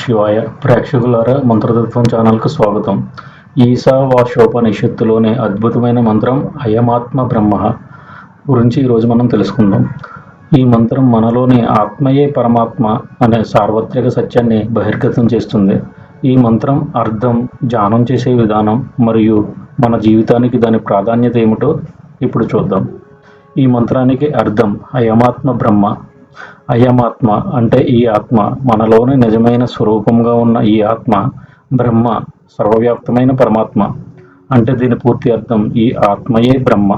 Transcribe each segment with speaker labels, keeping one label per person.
Speaker 1: శివాయ. ప్రేక్షకులారా, మంత్రతత్వం ఛానల్కు స్వాగతం. ఈశావాస్యోపనిషత్తులోని అద్భుతమైన మంత్రం అయమాత్మ బ్రహ్మ గురించి ఈరోజు మనం తెలుసుకుందాం. ఈ మంత్రం మనలోని ఆత్మయే పరమాత్మ అనే సార్వత్రిక సత్యాన్ని బహిర్గతం చేస్తుంది. ఈ మంత్రం అర్థం, ధ్యానం చేసే విధానం మరియు మన జీవితానికి దాని ప్రాధాన్యత ఏమిటో ఇప్పుడు చూద్దాం. ఈ మంత్రానికి అర్థం అయమాత్మ బ్రహ్మ. అయమాత్మ అంటే ఈ ఆత్మ, మనలోని నిజమైన స్వరూపంగా ఉన్న ఈ ఆత్మ. బ్రహ్మ సర్వవ్యాప్తమైన పరమాత్మ. అంటే దీని పూర్తి అర్థం ఈ ఆత్మయే బ్రహ్మ,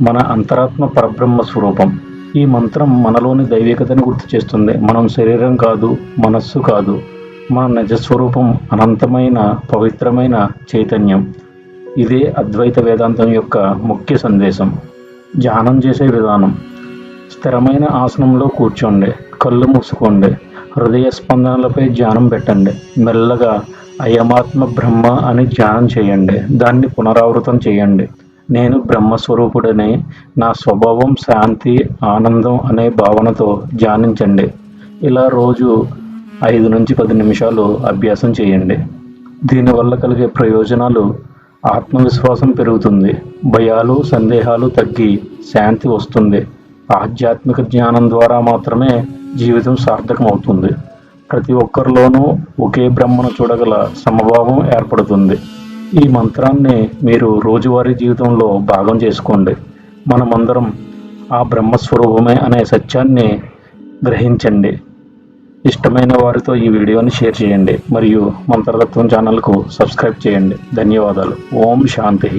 Speaker 1: మన అంతరాత్మ పరబ్రహ్మ స్వరూపం. ఈ మంత్రం మనలోని దైవికతను గుర్తు చేస్తుంది. మనం శరీరం కాదు, మనస్సు కాదు, మన నిజస్వరూపం అనంతమైన పవిత్రమైన చైతన్యం. ఇదే అద్వైత వేదాంతం యొక్క ముఖ్య సందేశం. ధ్యానం చేసే విధానం: స్థిరమైన ఆసనంలో కూర్చోండి, కళ్ళు మూసుకోండి, హృదయ స్పందనలపై ధ్యానం పెట్టండి. మెల్లగా అయమాత్మ బ్రహ్మ అని ధ్యానం చేయండి. దాన్ని పునరావృతం చేయండి. నేను బ్రహ్మస్వరూపుడని, నా స్వభావం శాంతి, ఆనందం అనే భావనతో ధ్యానించండి. ఇలా రోజు 5 నుంచి 10 నిమిషాలు అభ్యాసం చేయండి. దీనివల్ల కలిగే ప్రయోజనాలు: ఆత్మవిశ్వాసం పెరుగుతుంది, భయాలు సందేహాలు తగ్గి శాంతి వస్తుంది. ఆధ్యాత్మిక జ్ఞానం ద్వారా మాత్రమే జీవితం సార్థకమవుతుంది. ప్రతి ఒక్కరిలోనూ ఒకే బ్రహ్మను చూడగల సమభావం ఏర్పడుతుంది. ఈ మంత్రాన్ని మీరు రోజువారీ జీవితంలో భాగం చేసుకోండి. మనమందరం ఆ బ్రహ్మస్వరూపమే అనే సత్యాన్ని గ్రహించండి. ఇష్టమైన వారితో ఈ వీడియోని షేర్ చేయండి మరియు మంత్రతత్వం ఛానల్కు సబ్స్క్రైబ్ చేయండి. ధన్యవాదాలు. ఓం శాంతి.